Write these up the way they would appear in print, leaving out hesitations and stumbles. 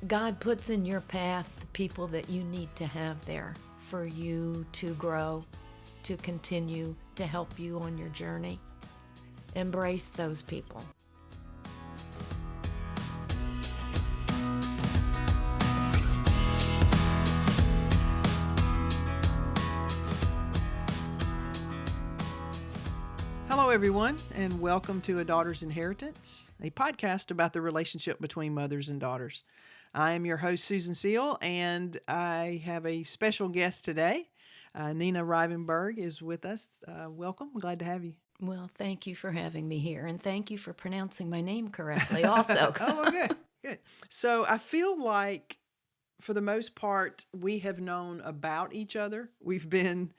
God puts in your path the people that you need to have there for you to grow, to continue to help you on your journey. Embrace those people. Hello, everyone, and welcome to A Daughter's Inheritance, a podcast about the relationship between mothers and daughters. I am your host, Susan Seal, and I have a special guest today. Nina Rivenburgh is with us. Welcome. I'm glad to have you. Well, thank you for having me here, and thank you for pronouncing my name correctly also. Oh, well, good, good. So I feel like, for the most part, we have known about each other. We've been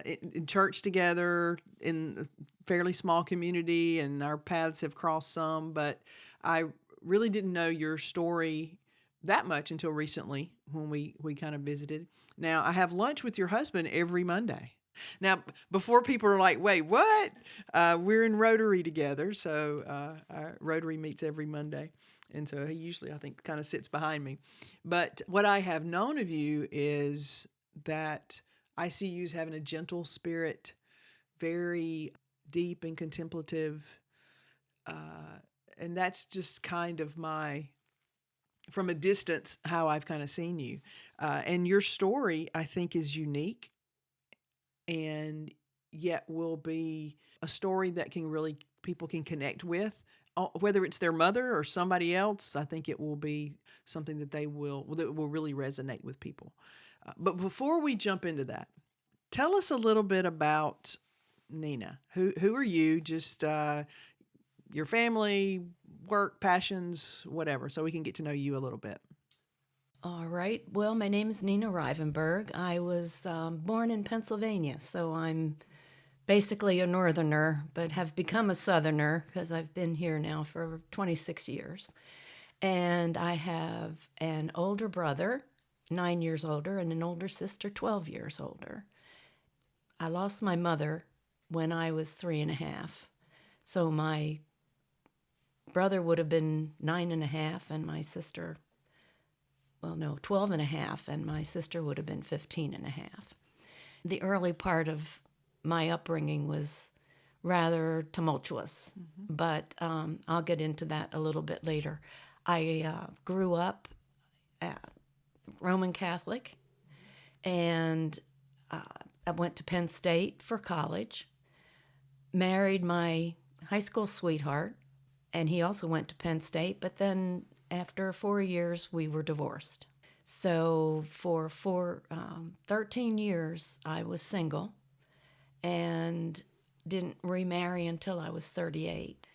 in church together in a fairly small community, and our paths have crossed some, but I really didn't know your story that much until recently when we kind of visited. Now, I have lunch with your husband every Monday. Now, before people are like, wait, what? We're in Rotary together, so our Rotary meets every Monday. And so he usually, I think, kind of sits behind me. But what I have known of you is that I see you as having a gentle spirit, very deep and contemplative. And that's just kind of from a distance, how I've kind of seen you. And your story, I think, is unique and yet will be a story that people can connect with. Whether it's their mother or somebody else, I think it will be something that will really resonate with people. But before we jump into that, tell us a little bit about Nina. Who are you? Just your family, work, passions, whatever, so we can get to know you a little bit. All right. Well, my name is Nina Rivenburgh. I was born in Pennsylvania, so I'm basically a northerner, but have become a southerner because I've been here now for 26 years. And I have an older brother, 9 years older, and an older sister, 12 years older. I lost my mother when I was 3.5. So my brother would have been 9.5, and my sister, 12.5, and my sister would have been 15.5. The early part of my upbringing was rather tumultuous, but I'll get into that a little bit later. I grew up Roman Catholic, and I went to Penn State for college, married my high school sweetheart, and he also went to Penn State, but then after 4 years, we were divorced. So for 13 years, I was single and didn't remarry until I was 38.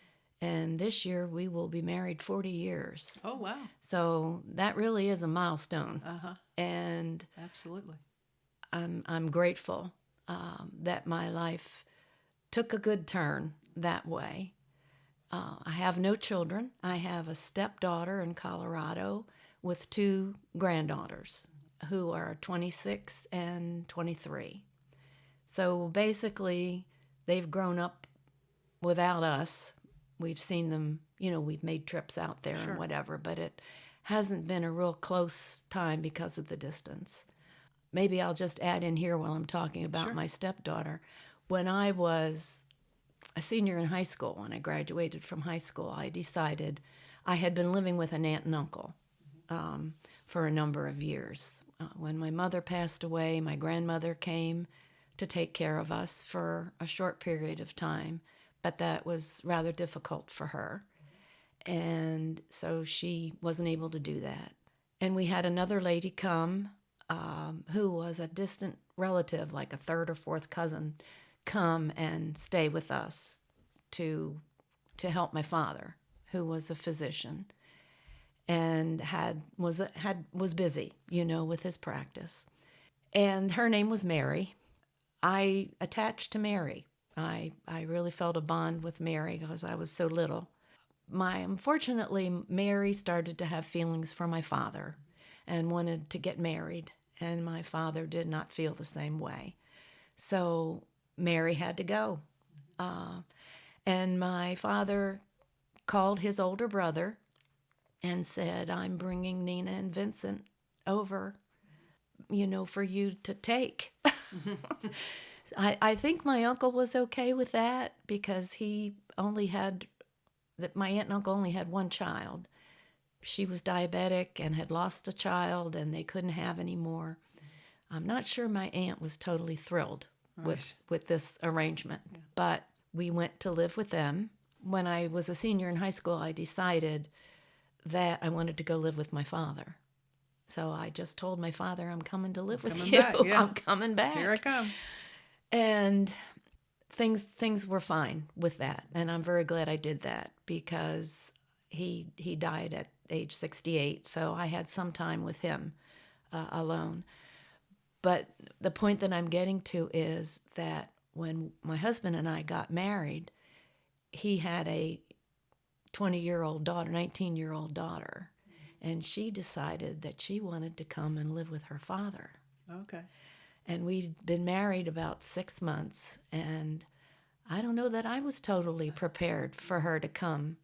And this year, we will be married 40 years. Oh, wow. So that really is a milestone. Uh-huh. And absolutely, I'm grateful that my life took a good turn that way. I have no children. I have a stepdaughter in Colorado with 2 granddaughters who are 26 and 23. So basically, they've grown up without us. We've seen them, we've made trips out there Sure. and whatever, but it hasn't been a real close time because of the distance. Maybe I'll just add in here while I'm talking about Sure. my stepdaughter. When I was a senior in high school, when I graduated from high school, I decided I had been living with an aunt and uncle for a number of years. When my mother passed away, my grandmother came to take care of us for a short period of time, but that was rather difficult for her. And so she wasn't able to do that. And we had another lady come who was a distant relative, like a third or fourth cousin, come and stay with us to help my father, who was a physician and was busy, with his practice. And her name was Mary. I attached to Mary. I really felt a bond with Mary because I was so little. Unfortunately, Mary started to have feelings for my father and wanted to get married, and my father did not feel the same way. So Mary had to go. And my father called his older brother and said, I'm bringing Nina and Vincent over, for you to take. I think my uncle was okay with that because my aunt and uncle only had one child. She was diabetic and had lost a child, and they couldn't have any more. I'm not sure my aunt was totally thrilled with this arrangement, but we went to live with them. When I was a senior in high school, I decided that I wanted to go live with my father. So I just told my father, I'm coming to live with you. Back, yeah. I'm coming back. Here I come. And things were fine with that. And I'm very glad I did that because he died at age 68. So I had some time with him alone. But the point that I'm getting to is that when my husband and I got married, he had a 20-year-old daughter, 19-year-old daughter, and she decided that she wanted to come and live with her father. Okay. And we'd been married about 6 months, and I don't know that I was totally prepared for her to come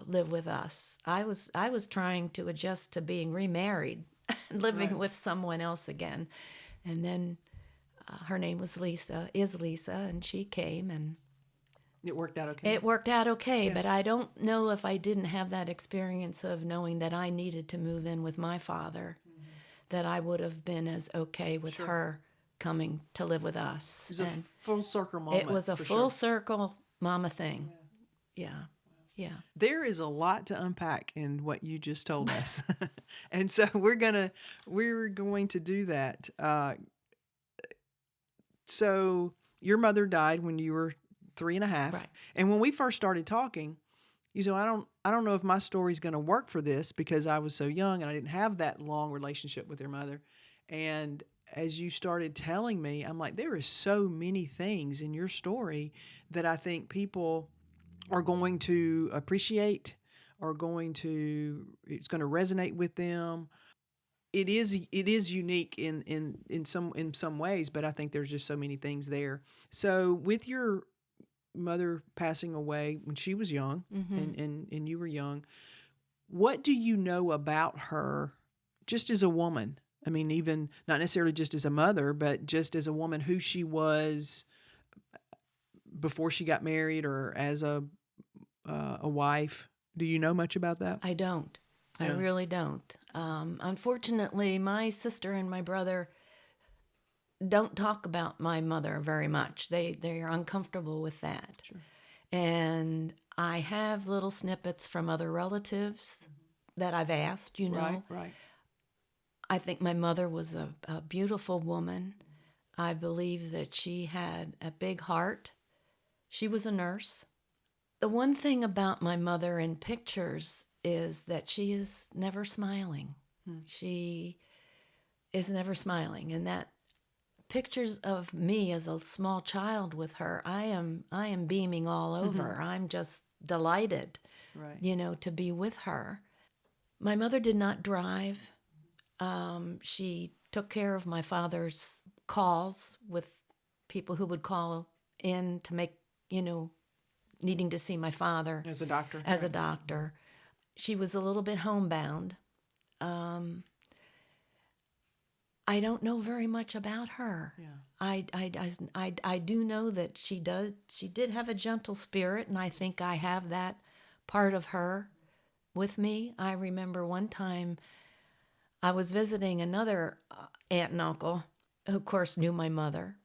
live with us. I was trying to adjust to being remarried and living with someone else again. And then her name was Lisa, and she came, and it worked out okay. It worked out okay, but I don't know if I didn't have that experience of knowing that I needed to move in with my father, that I would have been as okay with her coming to live with us. It was a full circle moment. It was a full circle mama thing. Yeah. Yeah. There is a lot to unpack in what you just told us. And so we're going to do that. So your mother died when you were 3.5. Right. And when we first started talking, you know, I don't know if my story's going to work for this because I was so young and I didn't have that long relationship with your mother. And as you started telling me, I'm like, there is so many things in your story that I think people are going to appreciate, it's going to resonate with them. It is unique in some ways, but I think there's just so many things there. So with your mother passing away when she was young, and you were young, what do you know about her just as a woman? I mean, even not necessarily just as a mother, but just as a woman, who she was before she got married or as a wife. Do you know much about that? I don't. Yeah. I really don't. Unfortunately, my sister and my brother don't talk about my mother very much. They are uncomfortable with that. Sure. And I have little snippets from other relatives that I've asked, you know. Right. I think my mother was a beautiful woman. I believe that she had a big heart. She was a nurse. The one thing about my mother in pictures is that she is never smiling. She is never smiling. And that pictures of me as a small child with her, I am beaming all over. I'm just delighted, you know, to be with her. My mother did not drive. She took care of my father's calls with people who would call in to make, you know, needing to see my father. As a doctor. As a doctor. She was a little bit homebound. I don't know very much about her. Yeah. I do know that she did have a gentle spirit, and I think I have that part of her with me. I remember one time I was visiting another aunt and uncle who, of course, knew my mother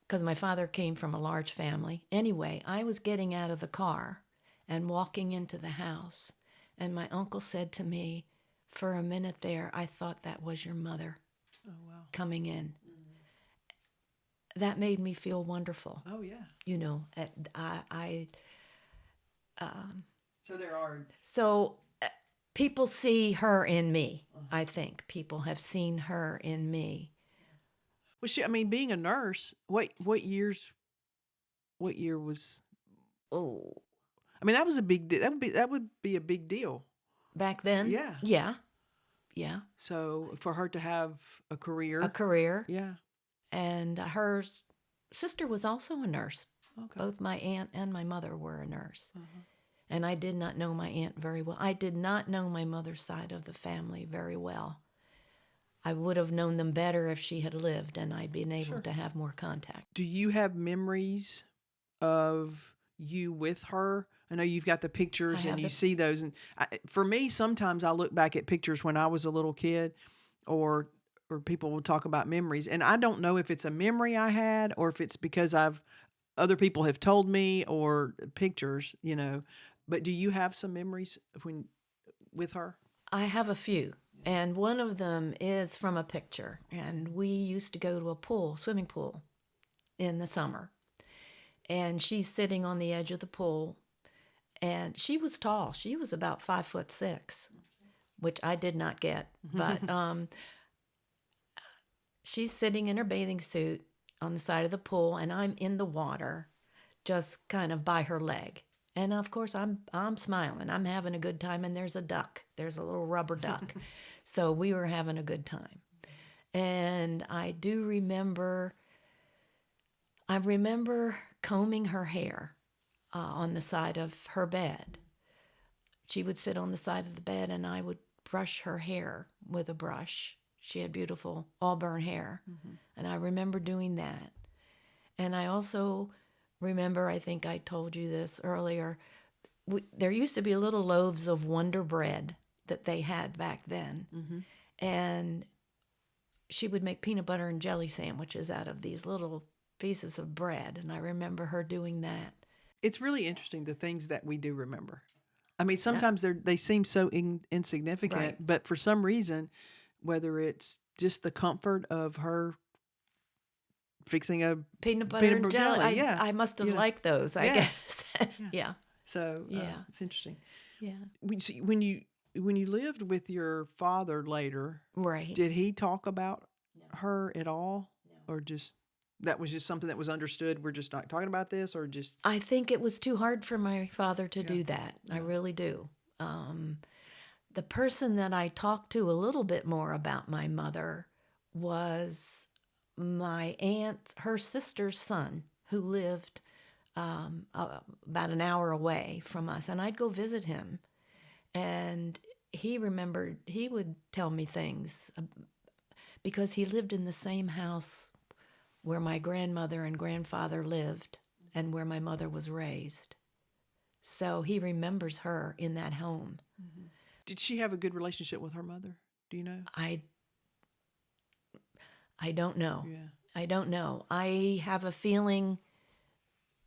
because my father came from a large family. Anyway, I was getting out of the car and walking into the house, and my uncle said to me, for a minute there, I thought that was your mother. Oh, wow. Coming in. That made me feel wonderful. Oh, yeah. You know, So there are... So people see her in me, I think. People have seen her in me. Well, being a nurse, what year was... Oh. that was a big deal. That would be a big deal. Back then? Yeah. Yeah. So for her to have a career. Yeah. And her sister was also a nurse. Okay. Both my aunt and my mother were a nurse. And I did not know my aunt very well. I did not know my mother's side of the family very well. I would have known them better if she had lived and I'd been able to have more contact. Do you have memories of you with her? I know you've got the pictures and you see those. And for me, sometimes I look back at pictures when I was a little kid, or people will talk about memories, and I don't know if it's a memory I had or if it's because other people have told me, or pictures, But do you have some memories with her? I have a few. And one of them is from a picture. And we used to go to a swimming pool in the summer. And she's sitting on the edge of the pool. And she was tall. She was about 5'6", which I did not get. But she's sitting in her bathing suit on the side of the pool, and I'm in the water, just kind of by her leg. And of course, I'm smiling. I'm having a good time, and there's a duck. There's a little rubber duck. So we were having a good time. And I remember combing her hair on the side of her bed. She would sit on the side of the bed, and I would brush her hair with a brush. She had beautiful auburn hair, and I remember doing that. And I also remember, I think I told you this earlier, there used to be little loaves of Wonder Bread that they had back then. And she would make peanut butter and jelly sandwiches out of these little pieces of bread, and I remember her doing that. It's really interesting, the things that we do remember. I mean, sometimes they seem so insignificant, Right. but for some reason, whether it's just the comfort of her fixing a Peanut butter and jelly. yeah, I must have liked those, I guess. Yeah. So Yeah. it's interesting. Yeah. When you lived with your father later, Right. did he talk about her at all, or just that was just something that was understood? We're just not talking about this, or just. I think it was too hard for my father to do that. I really do. The person that I talked to a little bit more about my mother was my aunt, her sister's son, who lived about an hour away from us. And I'd go visit him. And he would tell me things because he lived in the same house where my grandmother and grandfather lived and where my mother was raised. So he remembers her in that home. Did she have a good relationship with her mother? Do you know? I don't know. Yeah. I don't know. I have a feeling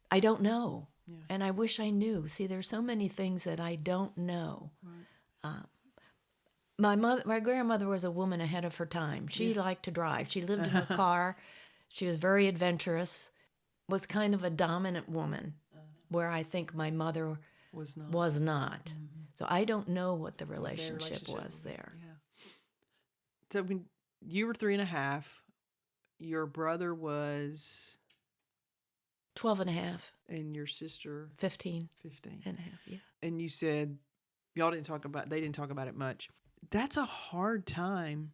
I don't know. Yeah. And I wish I knew. See, there's so many things that I don't know. Right. My grandmother was a woman ahead of her time. She liked to drive. She lived in her car. She was very adventurous, was kind of a dominant woman, where I think my mother was not. So I don't know what the relationship was there. Yeah. So when you were 3.5, your brother was 12 and a half. And your sister 15 15. and a half, yeah. And you said they didn't talk about it much. That's a hard time.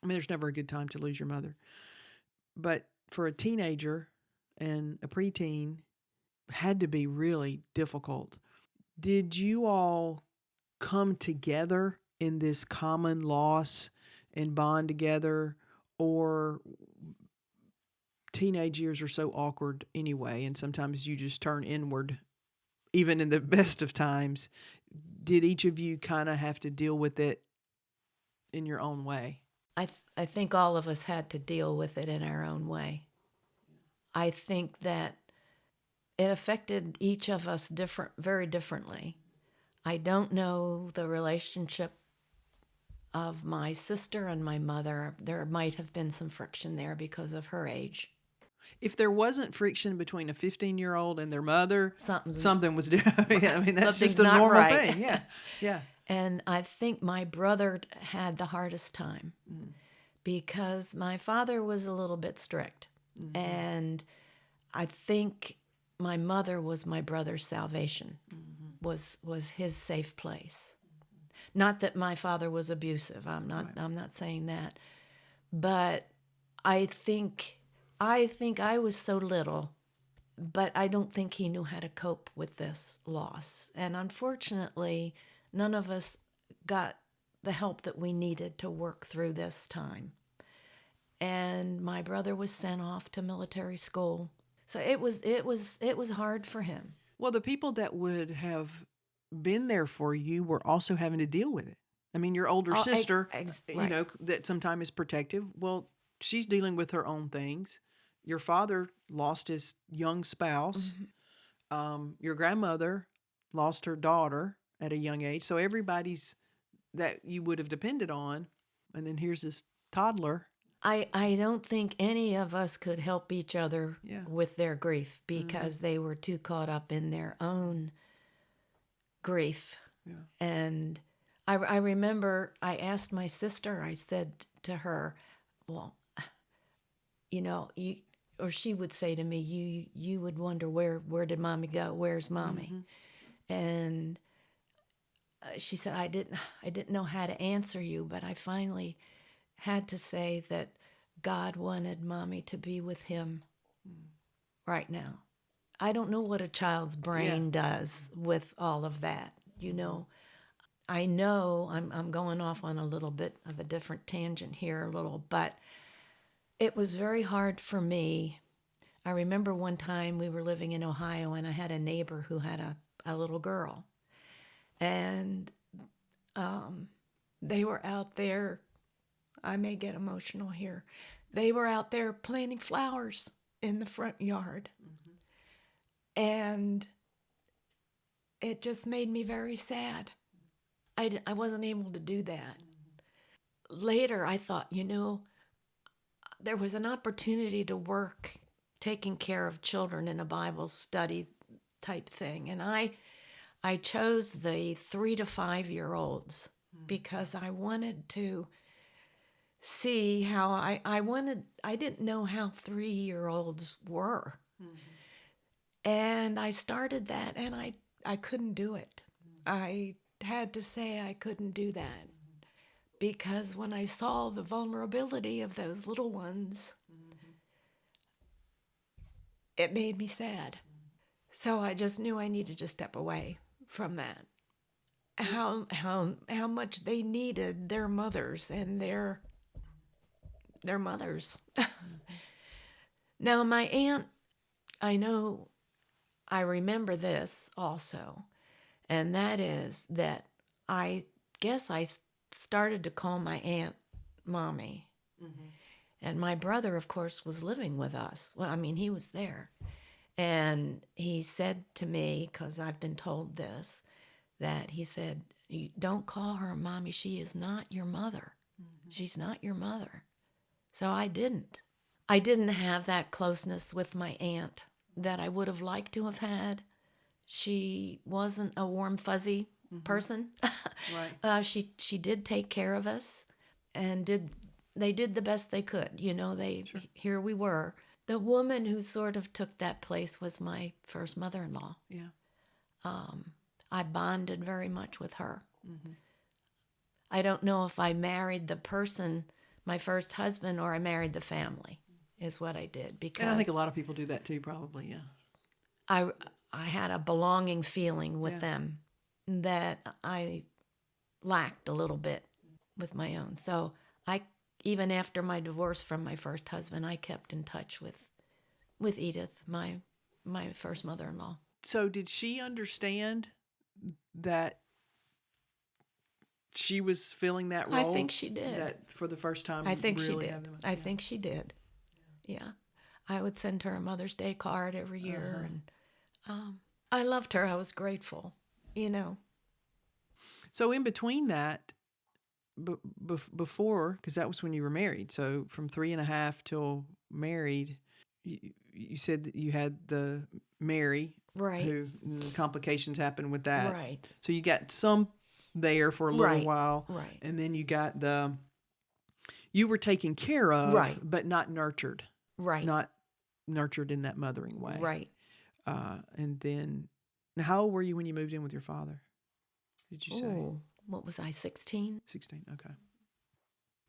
I mean, there's never a good time to lose your mother. But for a teenager and a preteen, had to be really difficult. Did you all come together in this common loss and bond together, or teenage years are so awkward anyway, and sometimes you just turn inward, even in the best of times? Did each of you kind of have to deal with it in your own way? I think all of us had to deal with it in our own way. I think that it affected each of us very differently. I don't know the relationship of my sister and my mother. There might have been some friction there because of her age. If there wasn't friction between a 15-year-old and their mother, something was different. I mean, that's just a not normal right. thing. Yeah, yeah. And I think my brother had the hardest time because my father was a little bit strict. And I think my mother was my brother's salvation, was his safe place. Not that my father was abusive. I'm not saying that. But I think I was so little but I don't think he knew how to cope with this loss. And unfortunately, none of us got the help that we needed to work through this time. And my brother was sent off to military school. So it was hard for him. Well, the people that would have been there for you were also having to deal with it. I mean, your older Oh, sister, right. that sometimes is protective. Well, she's dealing with her own things. Your father lost his young spouse. Your grandmother lost her daughter at a young age. So everybody's that you would have depended on. And then here's this toddler. I don't think any of us could help each other Yeah. with their grief because they were too caught up in their own grief. Yeah. And I remember I asked my sister, I said to her, well, or she would say to me, you would wonder where did mommy go? Where's mommy? And she said, I didn't know how to answer you, but I finally had to say that God wanted mommy to be with him right now. I don't know what a child's brain does with all of that, I know I'm going off on a little bit of a different tangent here, but it was very hard for me. I remember one time we were living in Ohio and I had a neighbor who had a little girl. And they were out there, I may get emotional here, they were out there planting flowers in the front yard. And it just made me very sad. I wasn't able to do that. Later, I thought, there was an opportunity to work taking care of children in a Bible study type thing. And I chose the 3 to 5-year-olds because I wanted to see how I didn't know how 3-year-olds were. And I started that and I couldn't do it. I had to say I couldn't do that because when I saw the vulnerability of those little ones, it made me sad. So I just knew I needed to step away from that. How much they needed their mothers and their mothers. Now my aunt, I remember this also, and that is that I guess I started to call my aunt Mommy. And my brother, of course, was living with us. Well, I mean, he was there. And he said to me, because I've been told this, that he said, "You don't call her Mommy. She is not your mother. She's not your mother." So I didn't. I didn't have that closeness with my aunt that I would have liked to have had. She wasn't a warm, fuzzy person. Right. She did take care of us, and they did the best they could. Here we were. The woman who sort of took that place was my first mother-in-law. Yeah. I bonded very much with her. I don't know if I married the person, my first husband, or I married the family, is what I did. Because And I think a lot of people do that too, probably, yeah. I had a belonging feeling with them that I lacked a little bit with my own. So even after my divorce from my first husband, I kept in touch with Edith, my first mother-in-law. So did she understand that she was filling that role? I think she did. That for the first time, I think really she did. I think she did. Yeah. I would send her a Mother's Day card every year, and I loved her. I was grateful, So in between that, before, because that was when you were married, so from 3.5 till married, you said that you had the Mary, right? Who complications happened with that, Right. So you got some there for a little while, right? And then you got you were taken care of, right? But not nurtured, Right. Not nurtured in that mothering way, right? And then, now how old were you when you moved in with your father? Did you say? What was I, 16? 16, okay.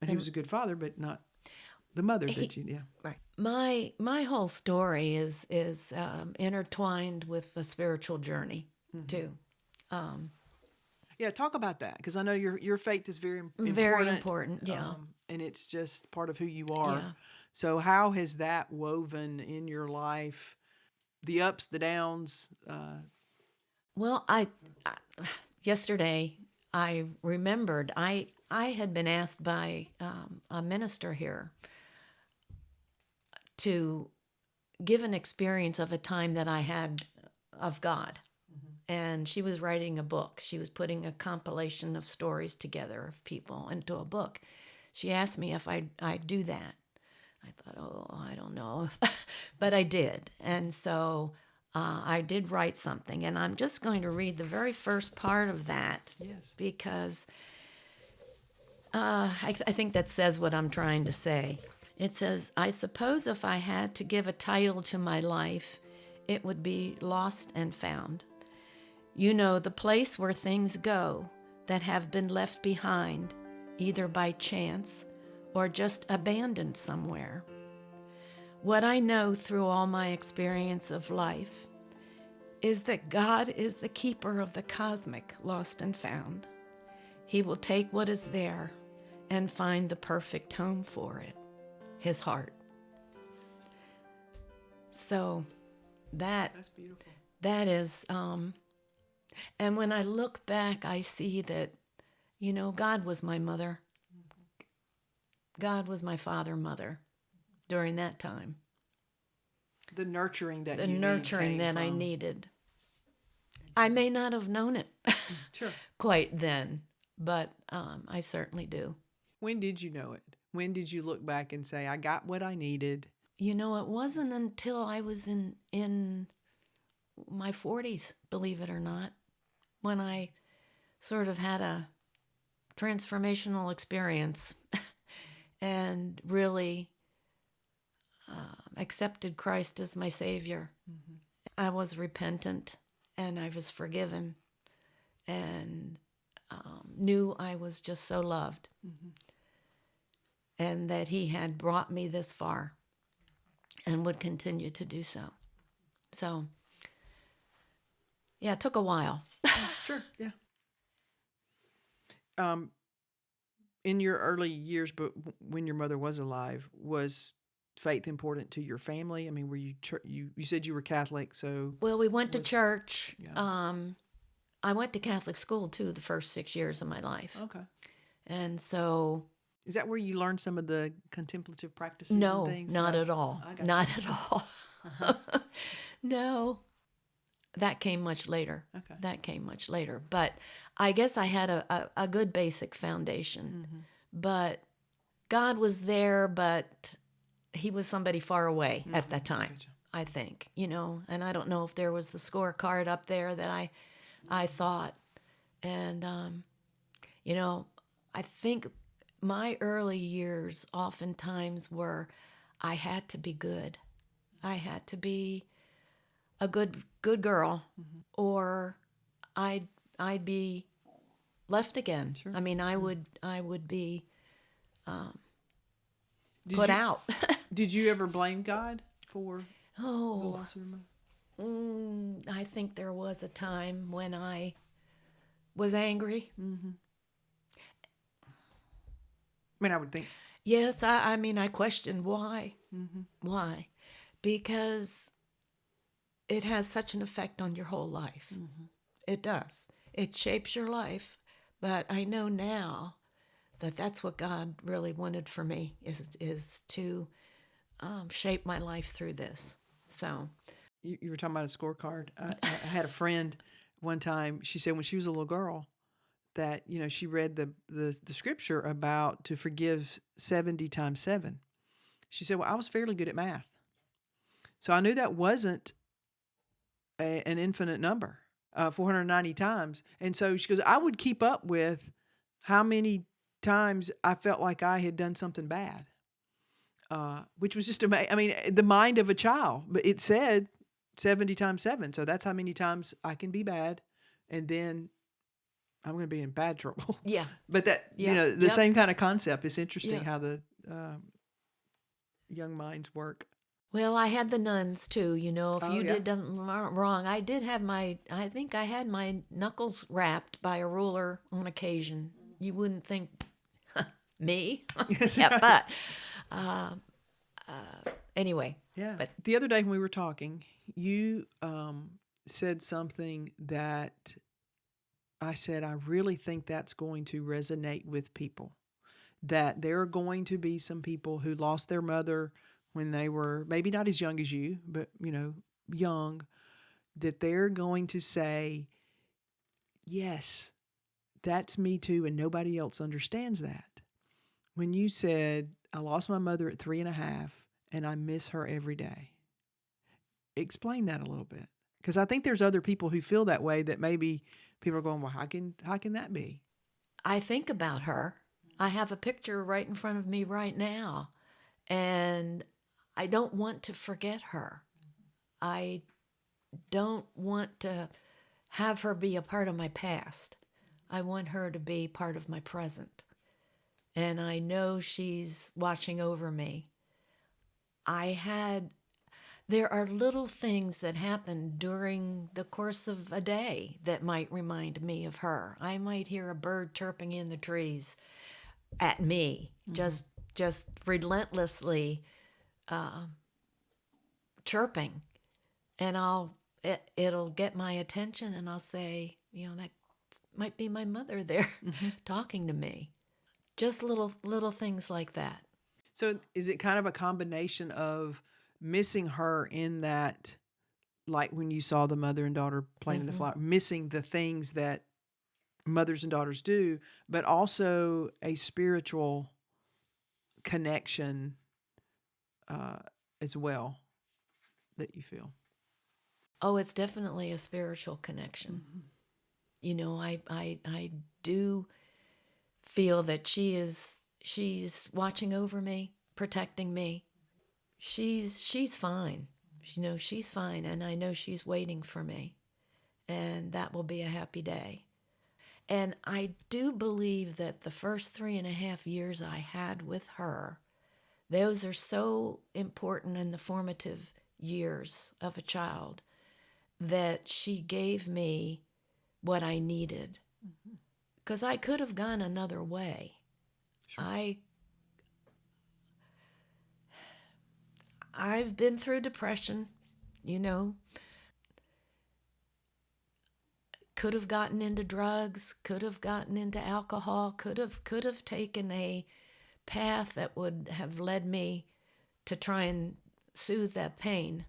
And he was a good father, but not. the mother that you, yeah. Right. My whole story is intertwined with the spiritual journey too. Yeah, talk about that because I know your faith is very Very important, important. Yeah. and it's just part of who you are. Yeah. So how has that woven in your life? The ups, the downs. Well, I yesterday I remembered I had been asked by a minister here to give an experience of a time that I had of God. And she was writing a book. She was putting a compilation of stories together of people into a book. She asked me if I'd do that. I thought, oh, I don't know. But I did. And so I did write something. And I'm just going to read the very first part of that. Yes. Because I think that says what I'm trying to say. It says, I suppose if I had to give a title to my life, it would be Lost and Found. You know, the place where things go that have been left behind, either by chance or just abandoned somewhere. What I know through all my experience of life is that God is the keeper of the cosmic lost and found. He will take what is there and find the perfect home for it, his heart. So That's beautiful. that is, and when I look back, I see that, you know, God was my mother. God was my father, mother during that time. The nurturing that The you nurturing that I needed. I may not have known it Sure. quite then, but I certainly do. When did you know it? When did you look back and say, I got what I needed? You know, it wasn't until I was in my 40s, believe it or not, when I sort of had a transformational experience and really accepted Christ as my Savior. Mm-hmm. I was repentant and I was forgiven and knew I was just so loved and that He had brought me this far and would continue to do so. So, yeah, it took a while. Sure, yeah. In your early years, but when your mother was alive, was faith important to your family? I mean, were you you said you were Catholic, so Well, we went to church. Yeah. I went to Catholic school too the first 6 years of my life. Okay. And so Is that where you learned some of the contemplative practices no, and things? not at all. I got Not you. at all. No. That came much later. Okay. That came much later. But I guess I had a good basic foundation. Mm-hmm. But God was there, but He was somebody far away at that time, Gotcha. I think, you know. And I don't know if there was the scorecard up there that I thought. And, you know, I think my early years oftentimes were I had to be good. I had to be a good girl, or I'd be left again. Sure. I mean, I would be Did put you- out. Did you ever blame God for the Oh, loss of your mother? I think there was a time when I was angry. I mean, I would think. Yes, I mean, I questioned why. Why? Because it has such an effect on your whole life. It does. It shapes your life. But I know now that that's what God really wanted for me is to shape my life through this. So, You were talking about a scorecard. I had a friend one time. She said when she was a little girl that she read the scripture about to forgive 70 times 7. She said, "Well, I was fairly good at math, so I knew that wasn't an infinite number, 490 times." And so she goes, "I would keep up with how many times I felt like I had done something bad." Which was just amazing. I mean, the mind of a child. But it said 70 times 7. So that's how many times I can be bad. And then I'm going to be in bad trouble. yeah. But that, Yeah. the Yep. same kind of concept. It's interesting Yeah. how the young minds work. Well, I had the nuns too. If Oh, you yeah. did them wrong, I did have I think I had my knuckles rapped by a ruler on occasion. You wouldn't think me, Yes, yeah, right. but anyway, Yeah. but The other day when we were talking, you said something that I said, I really think that's going to resonate with people. That there are going to be some people who lost their mother when they were maybe not as young as you, but, young, that they're going to say, yes, that's me too, and nobody else understands that. When you said, I lost my mother at 3.5 and I miss her every day, explain that a little bit. Because I think there's other people who feel that way, that maybe people are going, well, how can that be? I think about her. I have a picture right in front of me right now, and I don't want to forget her. I don't want to have her be a part of my past. I want her to be part of my present. And I know she's watching over me. There are little things that happen during the course of a day that might remind me of her. I might hear a bird chirping in the trees at me, just relentlessly chirping, and it'll get my attention, and I'll say, that might be my mother there talking to me. Just little things like that. So is it kind of a combination of missing her in that, like when you saw the mother and daughter playing in the flower, missing the things that mothers and daughters do, but also a spiritual connection uh, as well that you feel? Oh, it's definitely a spiritual connection. I do feel that she's watching over me, protecting me. She's fine. She's fine, and I know she's waiting for me, and that will be a happy day. And I do believe that the first 3.5 years I had with her, those are so important in the formative years of a child, that she gave me what I needed. Because I could have gone another way. Sure. I've been through depression, you know, could have gotten into drugs, could have gotten into alcohol, could have taken a path that would have led me to try and soothe that pain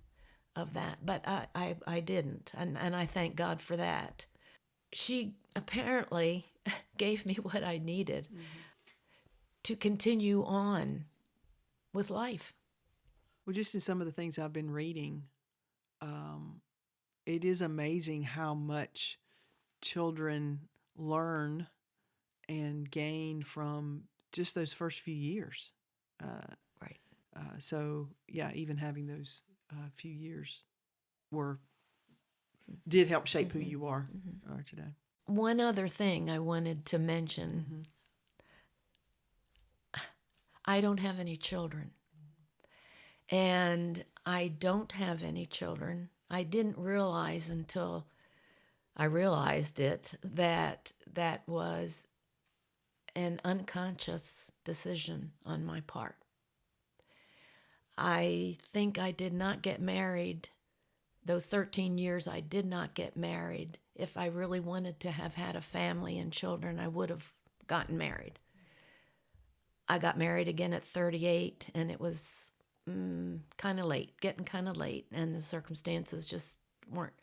of that. But I didn't, and I thank God for that. She apparently gave me what I needed to continue on with life. Well, just in some of the things I've been reading, it is amazing how much children learn and gain from just those first few years. Right. So, yeah, even having those few years were did help shape who you are today. One other thing I wanted to mention, I don't have any children. And I don't have any children. I didn't realize until I realized it that that was an unconscious decision on my part. I think I did not get married. Those 13 years I did not get married. If I really wanted to have had a family and children, I would have gotten married. I got married again at 38, and it was kind of late, getting kind of late, and the circumstances just weren't.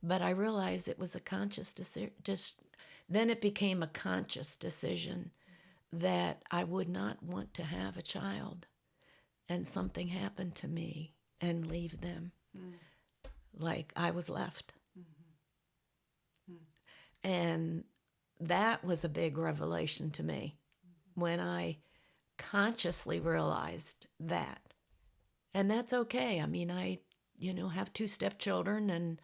But I realized it was a conscious decision. Then it became a conscious decision that I would not want to have a child and something happened to me and leave them like I was left. And that was a big revelation to me when I consciously realized that. And that's okay. I mean, I have 2 stepchildren, and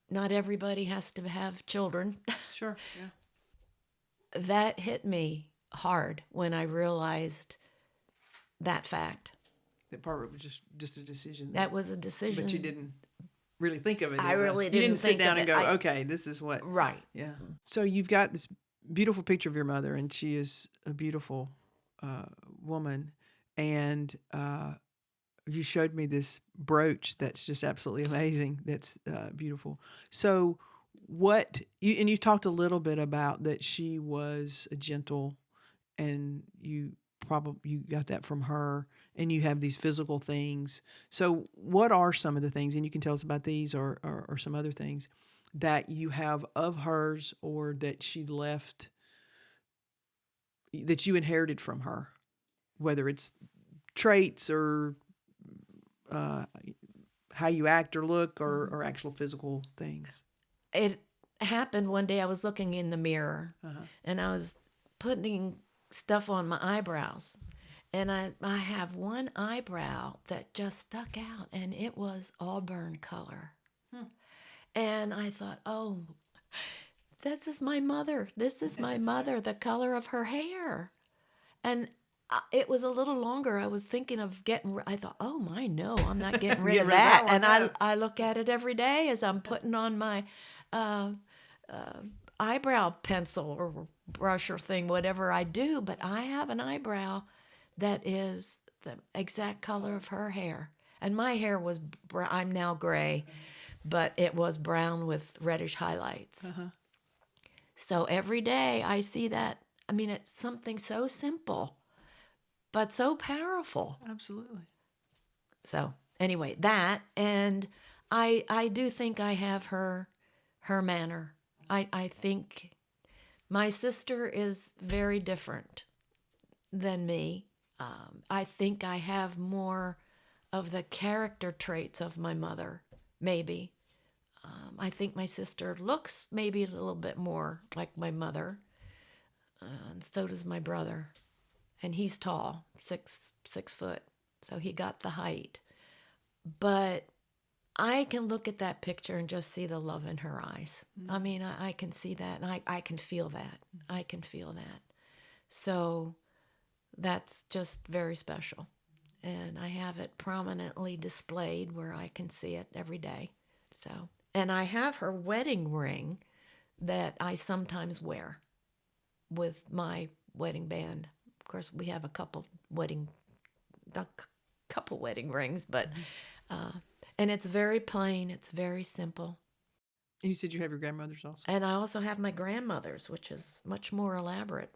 not everybody has to have children. Sure, yeah. That hit me hard when I realized that fact. That part was just a decision. That was a decision. But you didn't really think of it. I really you didn't didn't sit think down of and it. go, okay, this is what. Right. Yeah. So you've got this beautiful picture of your mother, and she is a beautiful woman, and you showed me this brooch that's just absolutely amazing. That's beautiful. So you talked a little bit about that she was a gentle, and you got that from her, and you have these physical things. So what are some of the things, and you can tell us about these or some other things that you have of hers, or that she left, that you inherited from her, whether it's traits or how you act or look, or actual physical things? It happened one day. I was looking in the mirror, and I was putting stuff on my eyebrows. And I have one eyebrow that just stuck out, and it was auburn color. And I thought, oh, this is my mother. This is my mother, the color of her hair. And it was a little longer. I was thinking of I thought, oh my, no, I'm not getting rid of that. one, And no. I look at it every day as I'm putting on my eyebrow pencil or brush or thing, whatever I do. But I have an eyebrow that is the exact color of her hair. And my hair was, I'm now gray, but it was brown with reddish highlights. So every day I see that. I mean, it's something so simple, but so powerful. Absolutely. So anyway, that, and I do think I have her manner. I think my sister is very different than me. I think I have more of the character traits of my mother, maybe. I think my sister looks maybe a little bit more like my mother, and so does my brother. And he's tall, 6 foot, so he got the height. But I can look at that picture and just see the love in her eyes. I mean, I can see that, and I can feel that. I can feel that. So that's just very special. And I have it prominently displayed where I can see it every day. So, and I have her wedding ring that I sometimes wear with my wedding band. Of course, we have a couple wedding rings, but and it's very plain. It's very simple. And you said you have your grandmother's also. And I also have my grandmother's, which is much more elaborate.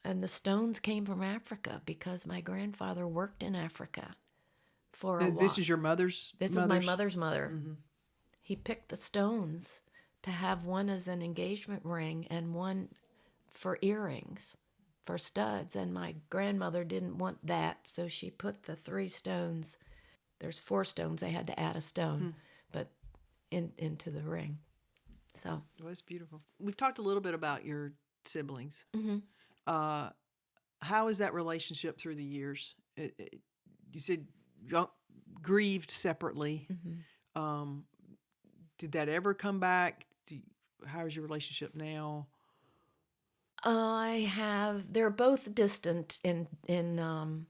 And the stones came from Africa because my grandfather worked in Africa for a while. This is your mother's? This is my mother's mother. He picked the stones to have one as an engagement ring and one for earrings, for studs. And my grandmother didn't want that, so she put the 3 stones. There's 4 stones. They had to add a stone, but into the ring. So. Well, that's beautiful. We've talked a little bit about your siblings. How is that relationship through the years? You said you grieved separately. Did that ever come back? How is your relationship now? They're both distant in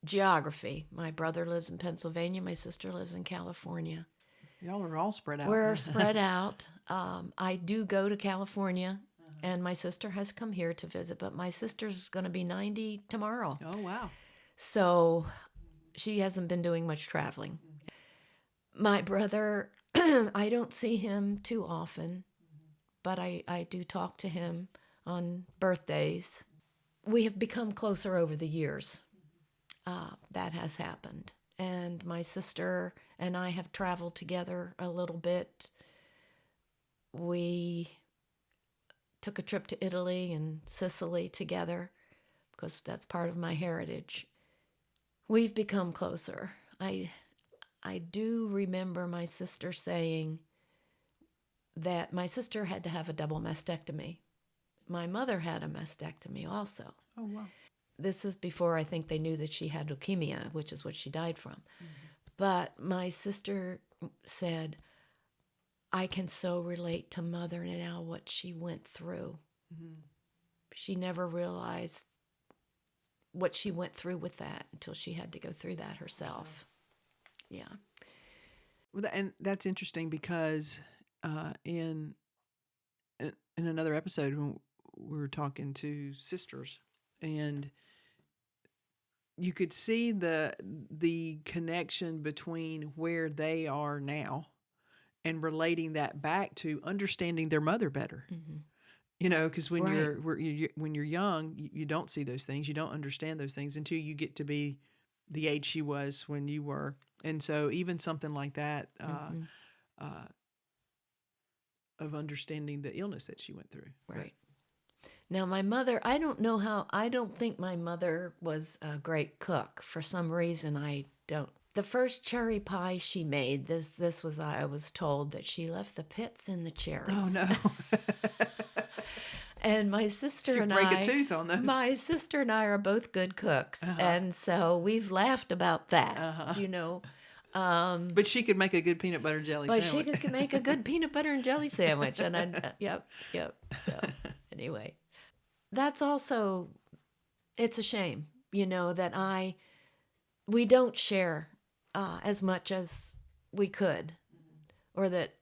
geography. My brother lives in Pennsylvania. My sister lives in California. Y'all are all spread out. We're spread out. I do go to California, and my sister has come here to visit, but my sister's going to be 90 tomorrow. Oh, wow. So she hasn't been doing much traveling. My brother, I don't see him too often, but I do talk to him on birthdays. We have become closer over the years. That has happened. And my sister and I have traveled together a little bit. We took a trip to Italy and Sicily together because that's part of my heritage. We've become closer. I do remember my sister saying that my sister had to have a double mastectomy. My mother had a mastectomy also. Oh, wow. This is before I think they knew that she had leukemia, which is what she died from. But my sister said, I can so relate to Mother now, what she went through. She never realized what she went through with that until she had to go through that herself. Yeah. And that's interesting because in another episode when we were talking to sisters, and you could see the connection between where they are now and relating that back to understanding their mother better. Mm-hmm. You know, because when Right. when you're young, you don't see those things, you don't understand those things until you get to be the age she was when you were, and so even something like that Mm-hmm. uh, of understanding the illness that she went through. Right. Now, my mother, I don't think my mother was a great cook. For some reason, I don't. The first cherry pie she made, this was, I was told that she left the pits in the Oh cherries. no! And my sister You and break a tooth on those. my sister and I are both good cooks. And so we've laughed about that, you know. But she could make a good peanut butter jelly But sandwich. she could make a good peanut butter and jelly sandwich. And yep. So anyway, that's also, it's a shame, you know, that we don't share as much as we could, or that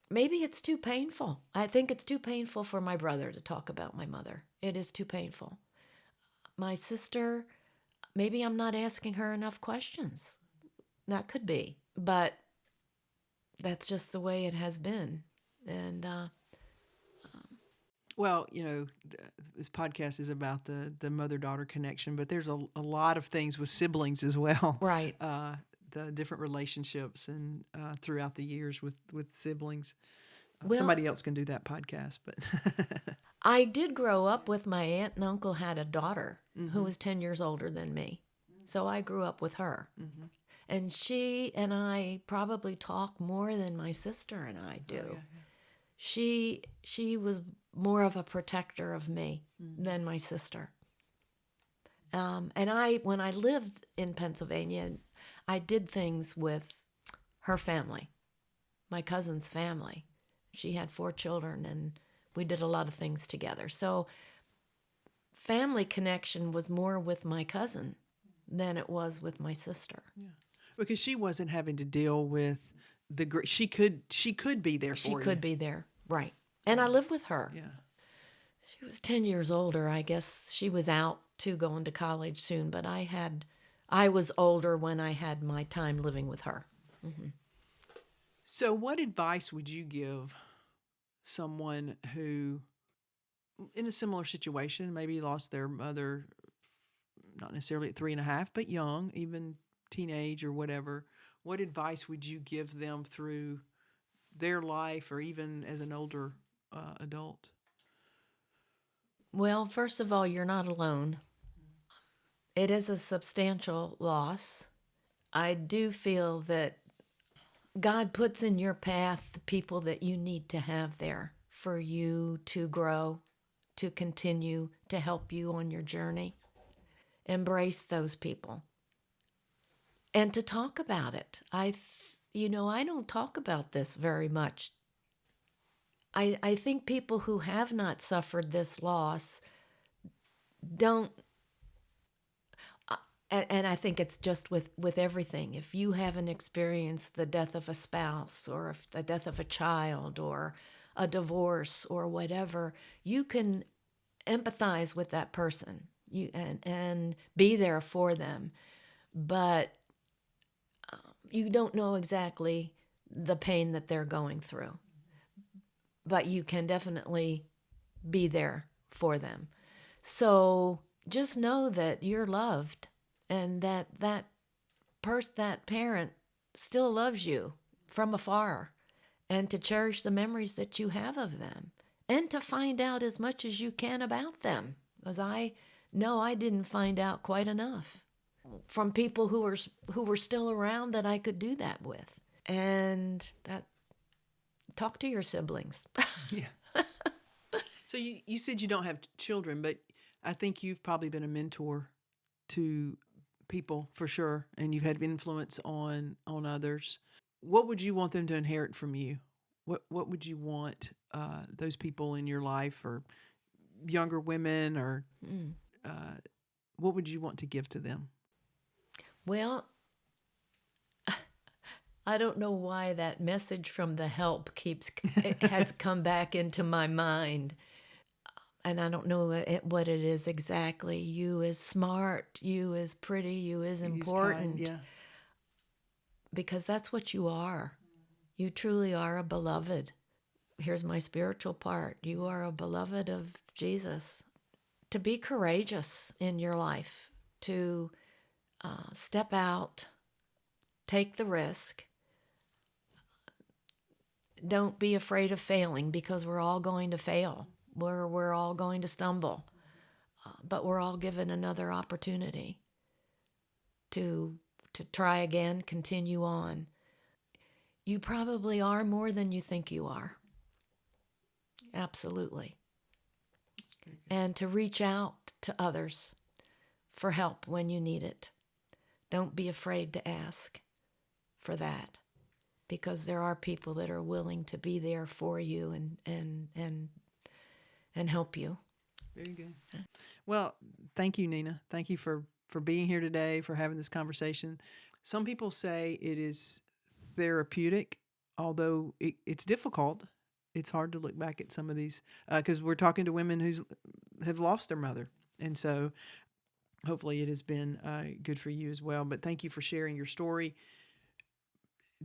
maybe it's too painful. I think it's too painful for my brother to talk about my mother. It is too painful. My sister, maybe I'm not asking her enough questions. That could be. But that's just the way it has been. And Well, you know, this podcast is about the mother daughter connection, but there's a lot of things with siblings as well. right. The different relationships and throughout the years with siblings. Well, Somebody else can do that podcast, but I did grow up with my aunt and uncle had a daughter who was 10 years older than me. So I grew up with her. Mm-hmm. And she and I probably talk more than my sister and I do. Oh, yeah. She was more of a protector of me than my sister. And when I lived in Pennsylvania, I did things with her family, my cousin's family. She had 4 children, and we did a lot of things together. So family connection was more with my cousin than it was with my sister. Yeah, because she wasn't having to deal with she could be there for She you. could be there, right. And I lived with her. Yeah. She was 10 years older. I guess she was out too, going to college soon, but I was older when I had my time living with her. Mm-hmm. So, what advice would you give someone who, in a similar situation, maybe lost their mother, not necessarily at 3.5, but young, even teenage or whatever? What advice would you give them through their life or even as an older adult? Well, first of all, you're not alone. It is a substantial loss. I do feel that God puts in your path the people that you need to have there for you to grow, to continue to help you on your journey. Embrace those people and to talk about it. I don't talk about this very much. I think people who have not suffered this loss don't, and I think it's just with everything. If you haven't experienced the death of a spouse or the death of a child or a divorce or whatever, you can empathize with that person and be there for them. But you don't know exactly the pain that they're going through. But you can definitely be there for them. So just know that you're loved and that parent still loves you from afar, and to cherish the memories that you have of them and to find out as much as you can about them. Because I know I didn't find out quite enough from people who were still around that I could do that with. And that, talk to your siblings. Yeah. So you said you don't have children, but I think you've probably been a mentor to people for sure, and you've had influence on others. What would you want them to inherit from you? What would you want those people in your life, or younger women, or what would you want to give to them? Well, I don't know why that message from the help has come back into my mind. And I don't know what it is exactly. You is smart, you is pretty, you is important. Yeah. Because that's what you are. You truly are a beloved. Here's my spiritual part. You are a beloved of Jesus. To be courageous in your life, to step out, take the risk. Don't be afraid of failing, because we're all going to fail. We're all going to stumble. But we're all given another opportunity to try again, continue on. You probably are more than you think you are. Absolutely. And to reach out to others for help when you need it. Don't be afraid to ask for that, because there are people that are willing to be there for you and help you. Very good. Well, thank you, Nina. Thank you for being here today, for having this conversation. Some people say it is therapeutic, although it's difficult. It's hard to look back at some of these, because we're talking to women who have lost their mother. And so hopefully it has been good for you as well. But thank you for sharing your story.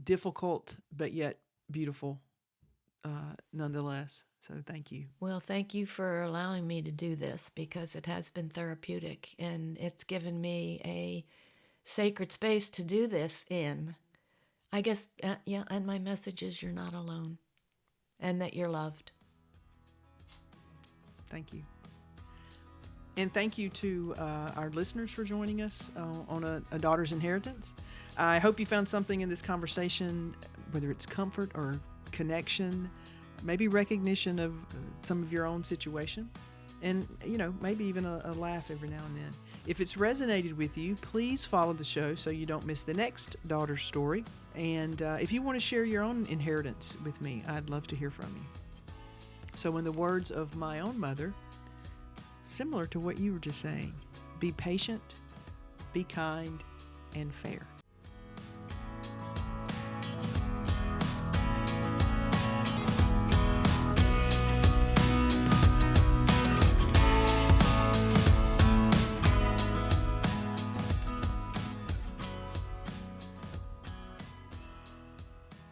Difficult, but yet beautiful nonetheless. So thank you. Well, thank you for allowing me to do this, because it has been therapeutic, and it's given me a sacred space to do this in. I guess, and my message is you're not alone, and that you're loved. Thank you. And thank you to our listeners for joining us on a Daughter's Inheritance. I hope you found something in this conversation, whether it's comfort or connection, maybe recognition of some of your own situation, and, maybe even a laugh every now and then. If it's resonated with you, please follow the show so you don't miss the next daughter's story. And if you want to share your own inheritance with me, I'd love to hear from you. So in the words of my own mother, similar to what you were just saying, be patient, be kind, and fair.